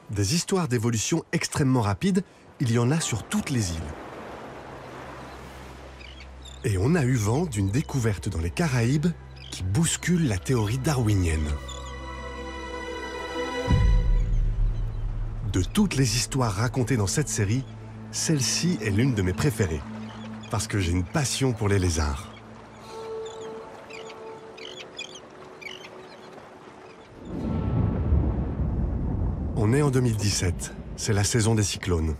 Des histoires d'évolution extrêmement rapides, il y en a sur toutes les îles. Et on a eu vent d'une découverte dans les Caraïbes qui bouscule la théorie darwinienne. De toutes les histoires racontées dans cette série, celle-ci est l'une de mes préférées, parce que j'ai une passion pour les lézards. On est en 2017, c'est la saison des cyclones.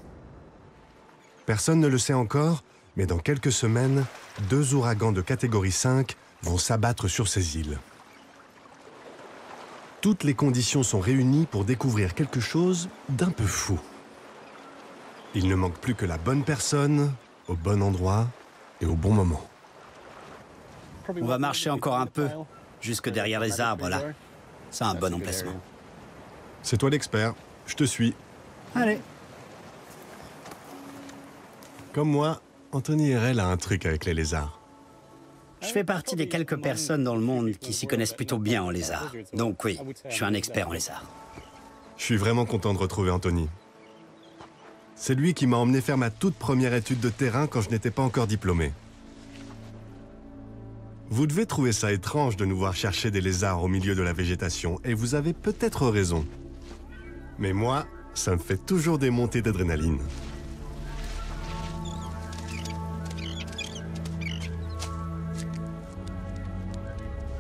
Personne ne le sait encore, mais dans quelques semaines, 2 ouragans de catégorie 5 vont s'abattre sur ces îles. Toutes les conditions sont réunies pour découvrir quelque chose d'un peu fou. Il ne manque plus que la bonne personne, au bon endroit et au bon moment. On va marcher encore un peu, jusque derrière les arbres, là. C'est un bon emplacement. C'est toi l'expert, je te suis. Allez. Comme moi, Anthony Herrel a un truc avec les lézards. Je fais partie des quelques personnes dans le monde qui s'y connaissent plutôt bien en lézards. Donc oui, je suis un expert en lézards. Je suis vraiment content de retrouver Anthony. C'est lui qui m'a emmené faire ma toute première étude de terrain quand je n'étais pas encore diplômé. Vous devez trouver ça étrange de nous voir chercher des lézards au milieu de la végétation, et vous avez peut-être raison. Mais moi, ça me fait toujours des montées d'adrénaline.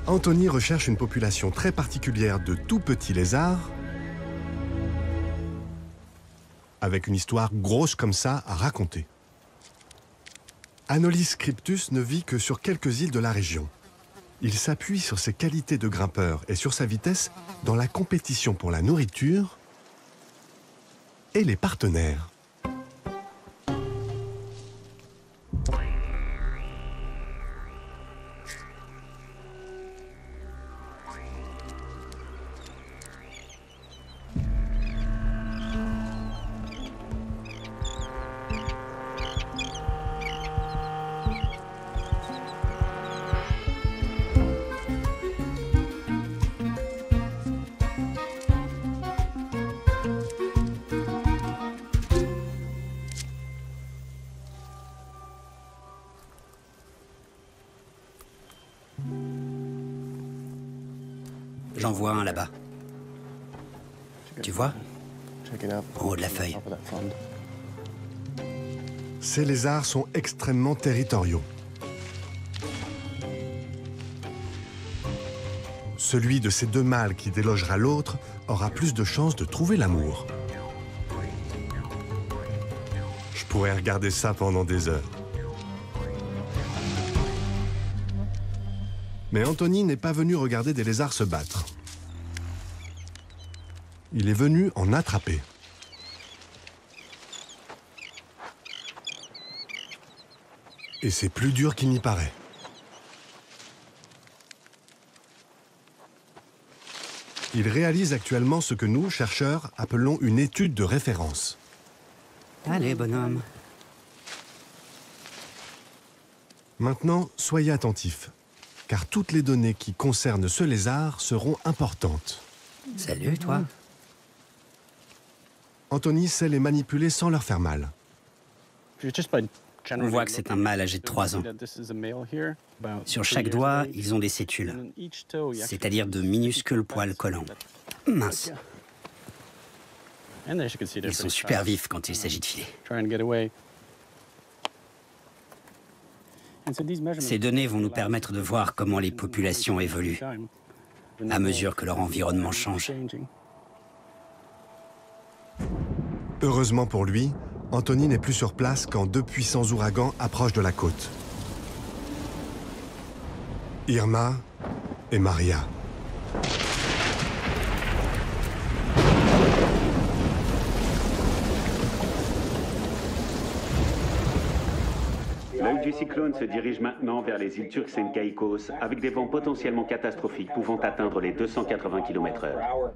Anthony recherche une population très particulière de tout petits lézards, avec une histoire grosse comme ça à raconter. Anolis cryptus ne vit que sur quelques îles de la région. Il s'appuie sur ses qualités de grimpeur et sur sa vitesse dans la compétition pour la nourriture et les partenaires. J'en vois un là-bas. Tu vois? En haut de la feuille. Ces lézards sont extrêmement territoriaux. Celui de ces 2 mâles qui délogera l'autre aura plus de chances de trouver l'amour. Je pourrais regarder ça pendant des heures. Mais Anthony n'est pas venu regarder des lézards se battre. Il est venu en attraper. Et c'est plus dur qu'il n'y paraît. Il réalise actuellement ce que nous, chercheurs, appelons une étude de référence. Allez, bonhomme. Maintenant, soyez attentifs, car toutes les données qui concernent ce lézard seront importantes. Salut, toi. Anthony sait les manipuler sans leur faire mal. On voit que c'est un mâle âgé de 3 ans. Sur chaque doigt, ils ont des sétules, c'est-à-dire de minuscules poils collants. Mince. Ils sont super vifs quand il s'agit de filer. Ces données vont nous permettre de voir comment les populations évoluent, à mesure que leur environnement change. Heureusement pour lui, Anthony n'est plus sur place quand 2 puissants ouragans approchent de la côte. Irma et Maria. L'œil du cyclone se dirige maintenant vers les îles Turks et Caïcos avec des vents potentiellement catastrophiques pouvant atteindre les 280 km/h.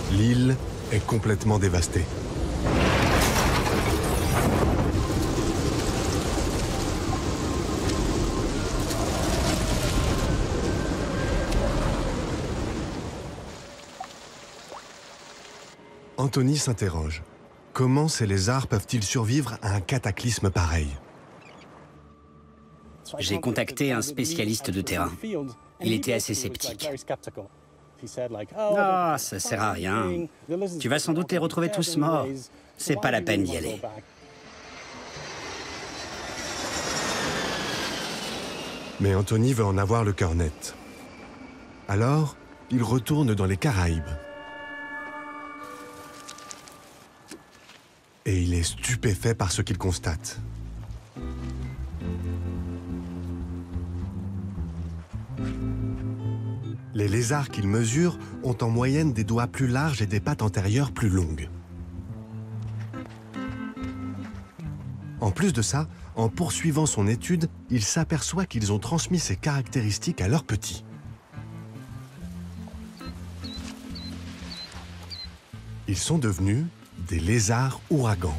L'île est complètement dévastée. Anthony s'interroge. Comment ces lézards peuvent-ils survivre à un cataclysme pareil? J'ai contacté un spécialiste de terrain. Il était assez sceptique. Ah, ça sert à rien. Tu vas sans doute les retrouver tous morts. C'est pas la peine d'y aller. Mais Anthony veut en avoir le cœur net. Alors, il retourne dans les Caraïbes. Et il est stupéfait par ce qu'il constate. Les lézards qu'il mesure ont en moyenne des doigts plus larges et des pattes antérieures plus longues. En plus de ça, en poursuivant son étude, il s'aperçoit qu'ils ont transmis ces caractéristiques à leurs petits. Ils sont devenus des lézards ouragans.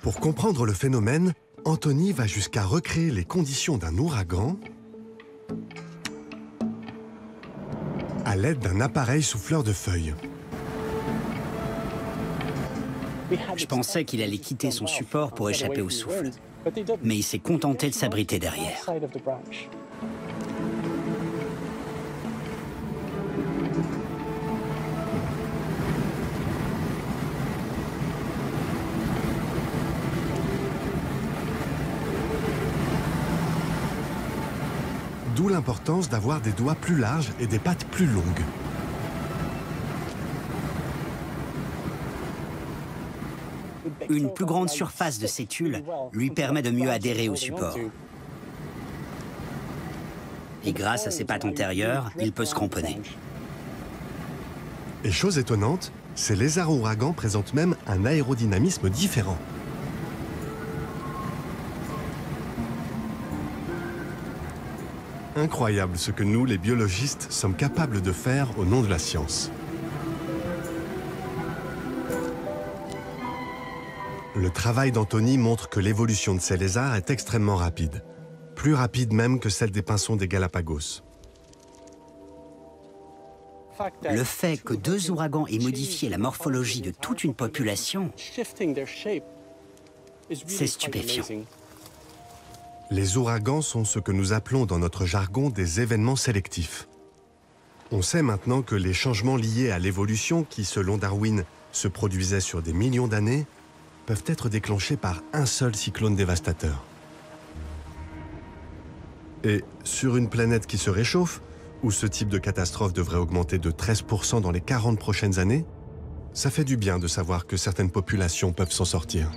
Pour comprendre le phénomène, Anthony va jusqu'à recréer les conditions d'un ouragan à l'aide d'un appareil souffleur de feuilles. Je pensais qu'il allait quitter son support pour échapper au souffle, mais il s'est contenté de s'abriter derrière. D'où l'importance d'avoir des doigts plus larges et des pattes plus longues. Une plus grande surface de cétule lui permet de mieux adhérer au support. Et grâce à ses pattes antérieures, il peut se cramponner. Et chose étonnante, ces lézards ouragans présentent même un aérodynamisme différent. Incroyable ce que nous, les biologistes, sommes capables de faire au nom de la science. Le travail d'Anthony montre que l'évolution de ces lézards est extrêmement rapide. Plus rapide même que celle des pinsons des Galapagos. Le fait que 2 ouragans aient modifié la morphologie de toute une population, c'est stupéfiant. Les ouragans sont ce que nous appelons dans notre jargon des événements sélectifs. On sait maintenant que les changements liés à l'évolution qui, selon Darwin, se produisaient sur des millions d'années, peuvent être déclenchés par un seul cyclone dévastateur. Et sur une planète qui se réchauffe, où ce type de catastrophe devrait augmenter de 13% dans les 40 prochaines années, ça fait du bien de savoir que certaines populations peuvent s'en sortir.